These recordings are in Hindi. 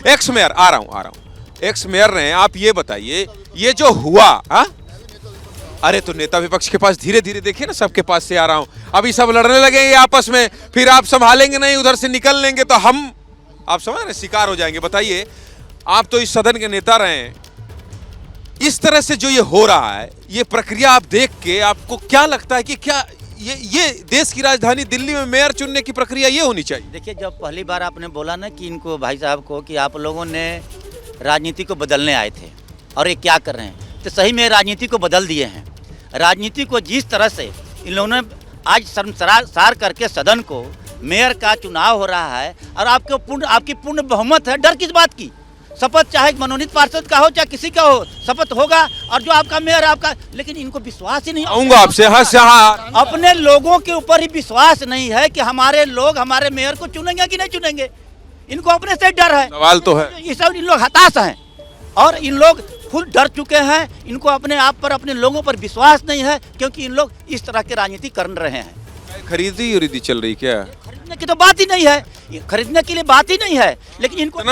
एक्स मेयर आ रहा हूं एक्स मेयर ने, आप ये बताइए ये जो हुआ, हा? अरे तो नेता विपक्ष के पास धीरे धीरे, देखिए ना सबके पास से आ रहा हूं, अभी सब लड़ने लगेंगे आपस में, फिर आप संभालेंगे नहीं, उधर से निकल लेंगे तो हम, आप समझ रहे, शिकार हो जाएंगे। बताइए, आप तो इस सदन के नेता रहे हैं, इस तरह से जो ये हो रहा है, ये प्रक्रिया आप देख के आपको क्या लगता है कि क्या ये देश की राजधानी दिल्ली में मेयर चुनने की प्रक्रिया ये होनी चाहिए? देखिए, जब पहली बार आपने बोला ना कि इनको, भाई साहब को, कि आप लोगों ने राजनीति को बदलने आए थे और ये क्या कर रहे हैं, तो सही में राजनीति को बदल दिए हैं। राजनीति को जिस तरह से इन लोगों ने आज शर्मसार करके सदन को, मेयर का चुनाव हो रहा है और आपकी पूर्ण बहुमत है, डर किस बात की? शपथ चाहे मनोनीत पार्षद का हो चाहे किसी का हो, शपथ होगा और जो आपका मेयर है आपका, लेकिन इनको विश्वास ही नहीं। आऊंगा आपसे, हाँ, अपने लोगों के ऊपर ही विश्वास नहीं है कि हमारे लोग हमारे मेयर को चुनेंगे कि नहीं चुनेंगे। इनको अपने से डर है, सवाल तो है। ये सब इन लोग हताश हैं और इन लोग खुद डर चुके हैं। इनको अपने आप पर, अपने लोगों पर विश्वास नहीं है, क्योंकि इन लोग इस तरह की राजनीति कर रहे हैं। खरीदी उरीदी चल रही क्या? खरीदने की तो बात ही नहीं है, खरीदने के लिए बात ही नहीं है, लेकिन इनको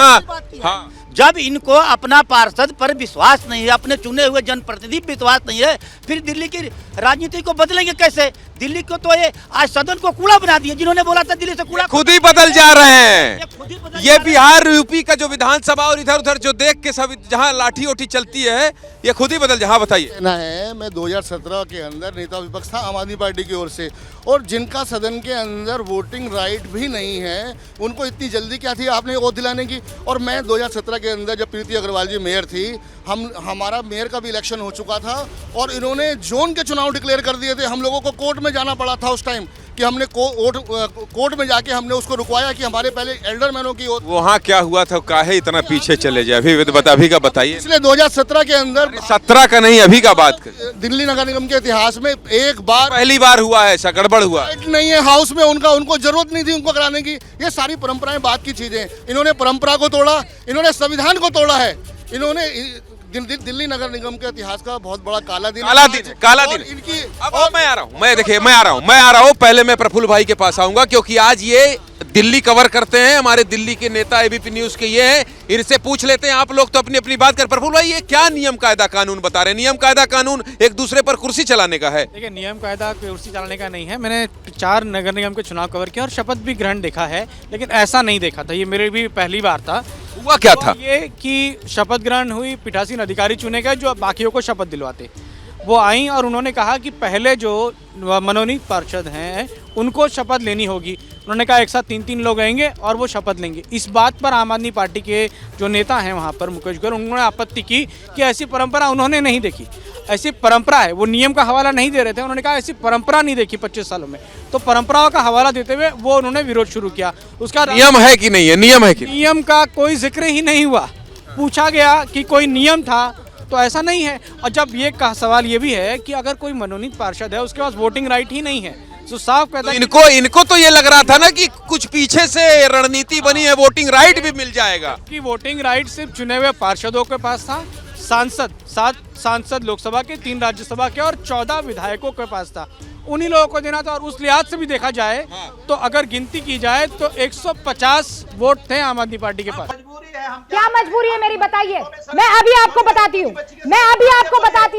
हाँ। जब इनको अपना पार्षद पर विश्वास नहीं है, अपने चुने हुए जनप्रतिनिधि विश्वास नहीं है, फिर दिल्ली की राजनीति को बदलेंगे कैसे? दिल्ली को तो ये आज सदन को कूड़ा बना दिया। जिन्होंने बोला था दिल्ली से कूड़ा, खुद ही बदल जा रहे हैं। ये बिहार यूपी का जो विधानसभा और इधर उधर जो देख के सब जहां लाठी ओठी चलती है, ये खुद ही बदल। जहां बताइए ना है, मैं 2017 के अंदर नेता विपक्ष था आम आदमी पार्टी की ओर से, और जिनका सदन के अंदर वोटिंग राइट भी नहीं है, उनको इतनी जल्दी क्या थी आपने वोट दिलाने की? और मैं 2017 के अंदर जब प्रीति अग्रवाल जी मेयर थी, हमारा मेयर का भी इलेक्शन हो चुका था और इन्होंने जोन के चुनाव डिक्लेयर कर दिए थे। हम लोगों को कोर्ट में जाना पड़ा था उस टाइम, कि हमने कोर्ट में जाके हमने उसको रुकवाया कि हमारे पहले एल्डरमैनों की वहाँ क्या हुआ था, काहे इतना पीछे चले जाए? अभी का बताइए। इसलिए 2017 के अंदर, 17 का नहीं, अभी का बात कर। दिल्ली नगर निगम के इतिहास में एक बार पहली बार हुआ है ऐसा, गड़बड़ हुआ नहीं है हाउस में, उनको जरूरत नहीं थी उनको कराने की। ये सारी परंपराएं बात की चीजें, इन्होंने परंपरा को तोड़ा, इन्होंने संविधान को तोड़ा है, इन्होंने दिल्ली नगर निगम के इतिहास का बहुत बड़ा काला दिन इनकी। अब मैं आ रहा हूँ, पहले मैं प्रफुल्ल भाई के पास आऊंगा, क्योंकि आज ये दिल्ली कवर करते हैं, हमारे दिल्ली के नेता एबीपी न्यूज के ये हैं, इनसे पूछ लेते हैं। आप लोग तो अपनी अपनी बात कर। प्रफुल्ल भाई, ये क्या नियम कायदा कानून बता रहे हैं? नियम कायदा कानून एक दूसरे पर कुर्सी चलाने का है? देखिए, नियम कायदा कुर्सी चलाने का नहीं है। मैंने 4 नगर निगम के चुनाव कवर किया और शपथ भी ग्रहण देखा है, लेकिन ऐसा नहीं देखा था। ये मेरे भी पहली बार था। हुआ क्या था? ये कि शपथ ग्रहण हुई, पीठासीन अधिकारी चुने गए जो बाकियों को शपथ दिलवाते। वो आई और उन्होंने कहा कि पहले जो मनोनीत पार्षद हैं उनको शपथ लेनी होगी। उन्होंने कहा एक साथ 3-3 लोग आएंगे और वो शपथ लेंगे। इस बात पर आम आदमी पार्टी के जो नेता हैं वहाँ पर, मुकेश गोयल, उन्होंने आपत्ति की कि ऐसी परंपरा उन्होंने नहीं देखी। ऐसी परंपरा है, वो नियम का हवाला नहीं दे रहे थे। उन्होंने कहा ऐसी परंपरा नहीं देखी 25 सालों में। तो परंपराओं का हवाला देते हुए वो उन्होंने विरोध शुरू किया। उसका नियम है कि नहीं है? नियम है कि नियम का कोई जिक्र ही नहीं हुआ। पूछा गया कि कोई नियम था, तो ऐसा नहीं है। और जब ये का सवाल ये भी है कि अगर कोई मनोनीत पार्षद है उसके पास वोटिंग राइट ही नहीं है, तो साफ कहता है इनको तो ये लग रहा था ना कि कुछ पीछे से रणनीति बनी है, वोटिंग राइट भी मिल जाएगा। कि वोटिंग राइट सिर्फ चुने हुए पार्षदों के पास था। 7 सांसद लोकसभा के, 3 राज्यसभा के और 14 विधायकों के पास था। उन्हीं लोगों को देना था। और उस लिहाज से भी देखा जाए तो अगर गिनती की जाए तो 150 वोट थे आम आदमी पार्टी के पास। क्या मजबूरी है मेरी, बताइए। मैं अभी आपको बताती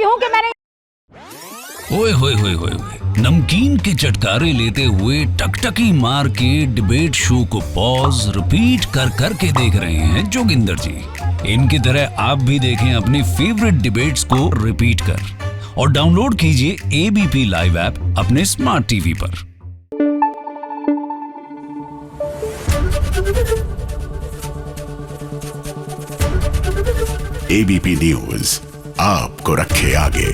हूँ कि मैंने ओए होए होए होए, नमकीन के चटकारे लेते हुए टकटकी मार के डिबेट शो को पॉज रिपीट कर करके देख रहे हैं जोगिंदर जी। इनकी तरह आप भी देखें अपनी फेवरेट डिबेट्स को रिपीट कर, और डाउनलोड कीजिए एबीपी लाइव ऐप अपने स्मार्ट टीवी पर। एबीपी न्यूज आपको रखे आगे।